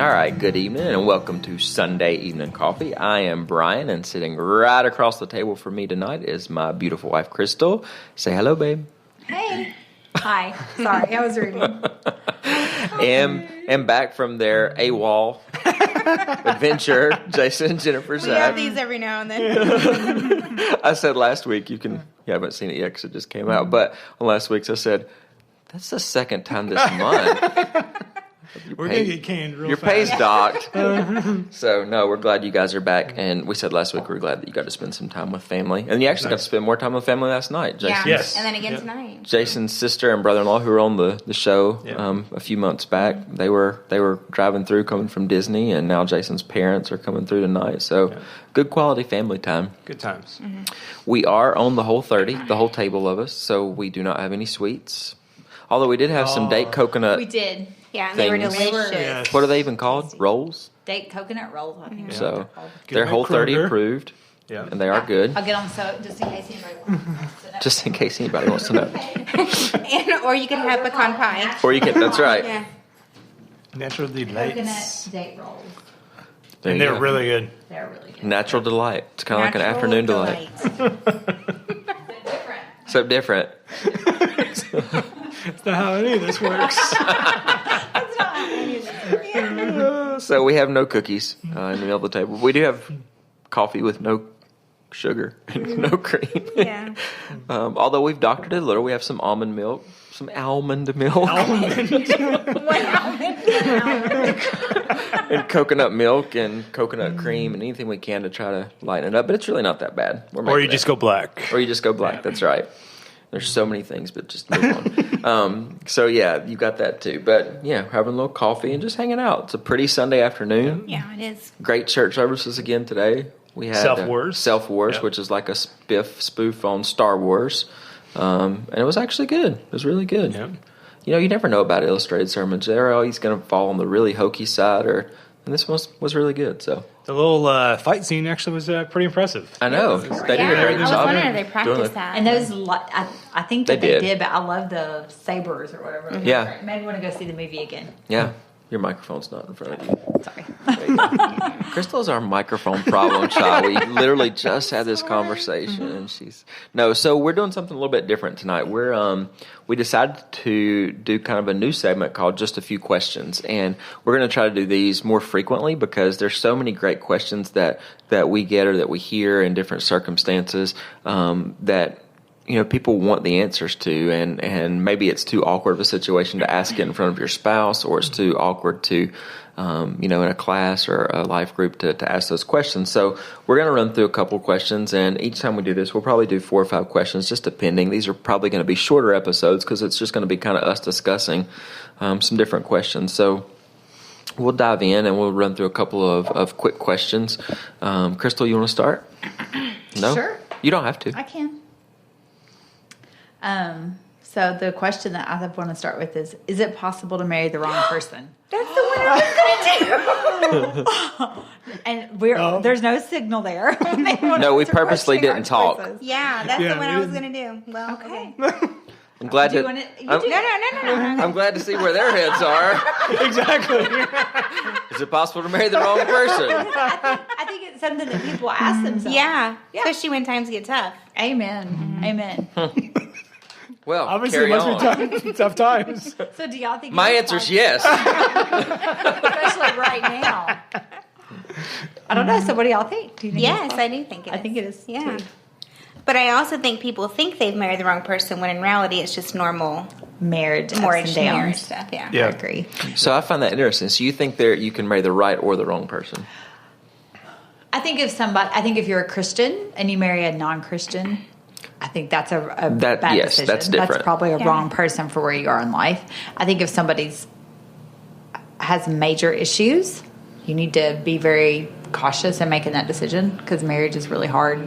All right, good evening and welcome to Sunday Evening Coffee. I am Brian, and sitting right across the table from me tonight is my beautiful wife, Crystal. Say hello, babe. Hey. Hi. Sorry, I was reading. And back from their AWOL adventure, Jason and Jennifer We have these every now and then. I said last week, you haven't seen it yet because it just came out, but on last week's I said, that's the second time this month. We're going to get canned real Your fast. pay's docked. So, no, we're glad you guys are back. And we said last week we're glad that you got to spend some time with family. And you actually got to spend more time with family last night. Yeah. Yes. And then again tonight. Jason's sister and brother-in-law who were on the show a few months back, they were driving through coming from Disney, and now Jason's parents are coming through tonight. So, good quality family time. Good times. Mm-hmm. We are on the whole 30, the whole table of us, so we do not have any sweets. Although we did have some date coconut. We did. Yeah, and they were Things. delicious. Yes. What are they even called? Rolls? Date coconut rolls, I think. So Get they're them at whole 30 Kroger. approved, Yeah. and they are good. I'll get them so just in case anybody wants to know. Just in case anybody wants to know. Or you can have pecan pie. Or you can, that's right. Yeah. Natural Coconut delights. date rolls. There And you they're go. really good. They're really good. Natural delight. It's kind of like an Natural afternoon delight. Different. So different. That's not how any of this works. So we have no cookies in the middle of the table. We do have coffee with no sugar and no cream. Yeah. Although we've doctored it a little. We have some almond milk. Some almond milk. And coconut milk and coconut cream and anything we can to try to lighten it up. But it's really not that bad. We're Or making you it. just go black. Or you just go black. That's right. There's so many things, but just move on. So, yeah, you got that too. But, yeah, having a little coffee and just hanging out. It's a pretty Sunday afternoon. Yeah, it is. Great church services again today. We had Self-Wars. Self-Wars, Yep. which is like a spoof on Star Wars. And it was actually good. It was really good. Yep. You know, you never know about illustrated sermons. They're always going to fall on the really hokey side, and this was really good. So The little fight scene actually was pretty impressive. I know they did a Yeah, great I was job. wondering if they doing practiced it. that. And those, I think that They they did. did, but I love the sabers or whatever. Yeah. Maybe want to go see the movie again. Yeah, your microphone's not in front of you. Sorry. Crystal's our microphone problem child. We literally just had this conversation, and So we're doing something a little bit different tonight. We decided to do kind of a new segment called Just a Few Questions, and we're going to try to do these more frequently because there's so many great questions that we get or that we hear in different circumstances that people want the answers to, and maybe it's too awkward of a situation to ask it in front of your spouse, or it's too awkward to, in a class or a life group to ask those questions. So we're going to run through a couple questions, and each time we do this, we'll probably do 4 or 5 questions, just depending. These are probably going to be shorter episodes because it's just going to be kind of us discussing some different questions. So we'll dive in and we'll run through a couple of quick questions. Crystal, you want to start? No? Sure. You don't have to. I can. So the question that I want to start with is it possible to marry the wrong person? That's the one I was going to do. And there's no signal there. No, we purposely didn't talk. Yeah, that's the one we I was didn't. going to do. Well, okay. I'm glad Do you to. want it? You I'm, do. No. I'm glad to see where their heads are. Exactly. Is it possible to marry the wrong person? I think it's something that people ask themselves. Yeah, especially when times get tough. Amen. Amen. Well, Obviously, carry it on. must be tough times. So do y'all think My it's answer's possible? yes. Especially right now. I don't know. So what do y'all think? Do you think Yes, it's I do think it is. I think it is. Yeah. Too. But I also think people think they've married the wrong person when in reality it's just normal Marriage ups and marriage downs. stuff. Yeah. Yeah. I agree. So I find that interesting. So you think you can marry the right or the wrong person? I think if you're a Christian and you marry a non-Christian, I think that's a bad decision. That's different. That's probably a Yeah. wrong person for where you are in life. I think if somebody's has major issues, you need to be very cautious in making that decision because marriage is really hard.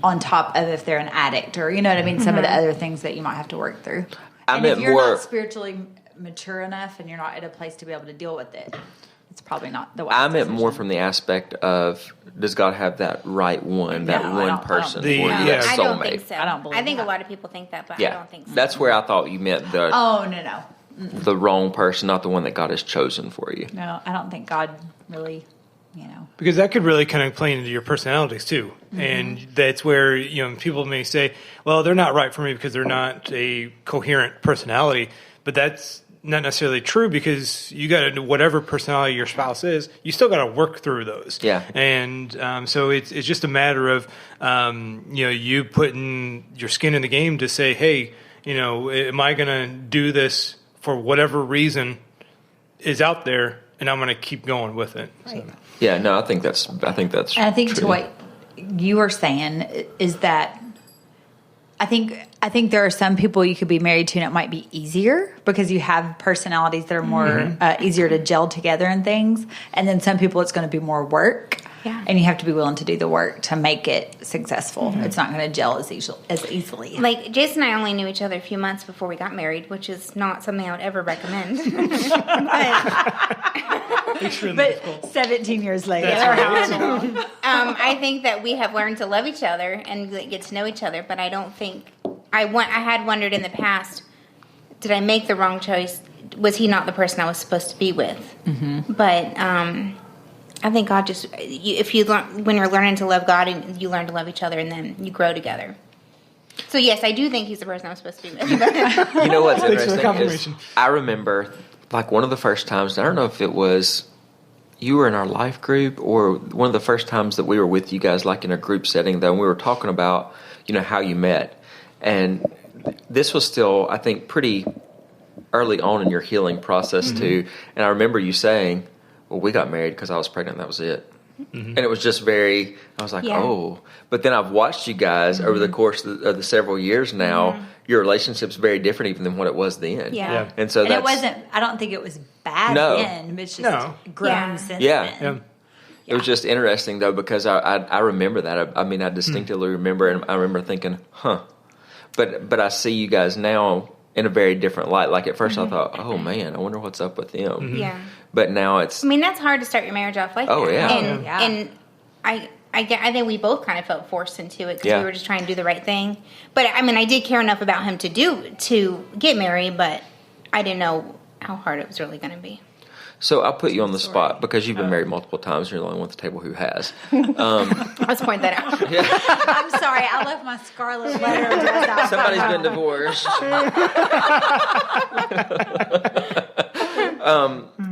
On top of if they're an addict or some of the other things that you might have to work through. I And meant if you're more- not spiritually mature enough and you're not at a place to be able to deal with it, it's probably not the way. I meant more from the aspect of, does God have that right one, that No, I one don't person believe for you, that. that I soulmate? don't think so. I don't believe I think that. a lot of people think that, but I Yeah, don't think so. that's where I thought you meant the. Oh no. the wrong person, not the one that God has chosen for you. No, I don't think God really, Because that could really kind of play into your personalities too. And that's where, people may say, well, they're not right for me because they're not a coherent personality. But that's not necessarily true, because you got to, whatever personality your spouse is, you still got to work through those. Yeah. And so it's just a matter of, you putting your skin in the game to say, hey, am I going to do this for whatever reason is out there, and I'm going to keep going with it. Right. So. Yeah, no, I think that's And I think true. to what you were saying is that I think there are some people you could be married to and it might be easier because you have personalities that are more easier to gel together and things. And then some people it's going to be more work. Yeah. And you have to be willing to do the work to make it successful. It's not going to gel as easily. Like, Jason and I only knew each other a few months before we got married, which is not something I would ever recommend. But 17 years later. I think that we have learned to love each other and get to know each other, but I don't think I had wondered in the past, did I make the wrong choice? Was he not the person I was supposed to be with? But I think God just, when you're learning to love God, and you learn to love each other, and then you grow together. So yes, I do think he's the person I'm supposed to be with. You know what's Thanks for the interesting is confirmation. I remember, like, one of the first times, I don't know if it was you were in our life group or one of the first times that we were with you guys, like in a group setting, though, and we were talking about, how you met. And this was still, I think, pretty early on in your healing process, too. And I remember you saying, well, we got married because I was pregnant, and that was it. And it was just I was like, Yeah. oh. But then I've watched you guys over the course of the several years now. Your relationship's very different even than what it was then. Yeah. And so it wasn't, I don't think it was bad then, but it's just grown Yeah. since Yeah. then. It was just interesting, though, because I remember that. I mean, I distinctly remember, and I remember thinking, But I see you guys now in a very different light. Like, at first I thought, oh, man, I wonder what's up with them. Yeah. But now it's... I mean, that's hard to start your marriage off like Oh, that. yeah. And I think we both kind of felt forced into it because we were just trying to do the right thing. But I mean, I did care enough about him to get married, but I didn't know how hard it was really going to be. So I'll put you on the spot because you've been married multiple times. You're the only one at the table who has. Let's point that out. I'm sorry, I left my scarlet letter address out. Somebody's been divorced.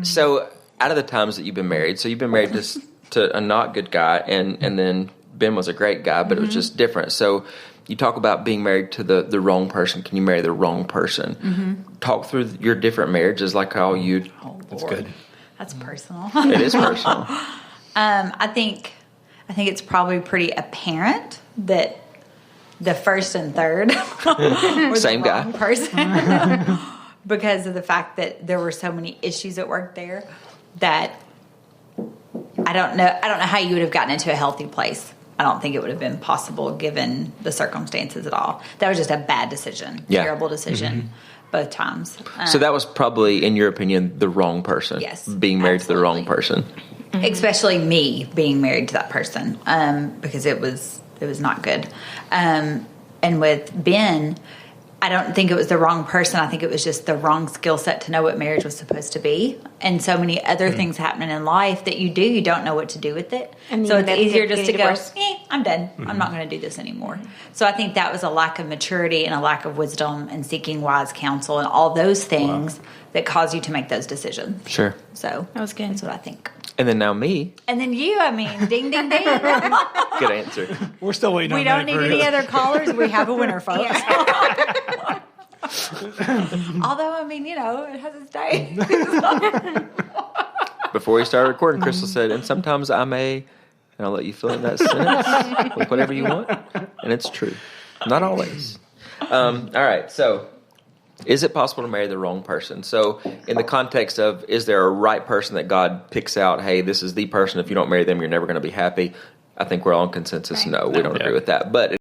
So out of the times that you've been married, so you've been married to a not good guy, and then Ben was a great guy, but it was just different. So you talk about being married to the wrong person. Can you marry the wrong person? Talk through your different marriages, like how you... That's good. That's personal. It is personal. I think it's probably pretty apparent that the first and third were Same the guy. wrong person because of the fact that there were so many issues at work there that I don't know how you would have gotten into a healthy place. I don't think it would have been possible given the circumstances at all. That was just a bad decision, terrible decision. Both times. So that was probably, in your opinion, the wrong person. Yes, Being married to the wrong person. Especially me being married to that person, because it was not good. And with Ben, I don't think it was the wrong person. I think it was just the wrong skill set to know what marriage was supposed to be. And so many other things happening in life that you don't know what to do with it. And so you it's easier just to go, divorced. I'm done. I'm not going to do this anymore. So I think that was a lack of maturity and a lack of wisdom and seeking wise counsel and all those things that cause you to make those decisions. Sure. So That was good. That's what I think. And then now me. And then you, I mean, ding, ding, ding. Good answer. We're still waiting on We that. don't need any other callers. We have a winner, folks. Although, I mean, it has its day. Before we started recording, Crystal said, and sometimes I may, and I'll let you fill in that sentence with whatever you want. And it's true. Not always. All right. So, is it possible to marry the wrong person? So, in the context of, is there a right person that God picks out? Hey, this is the person. If you don't marry them, you're never going to be happy. I think we're all in consensus. Right. No, we don't agree with that. But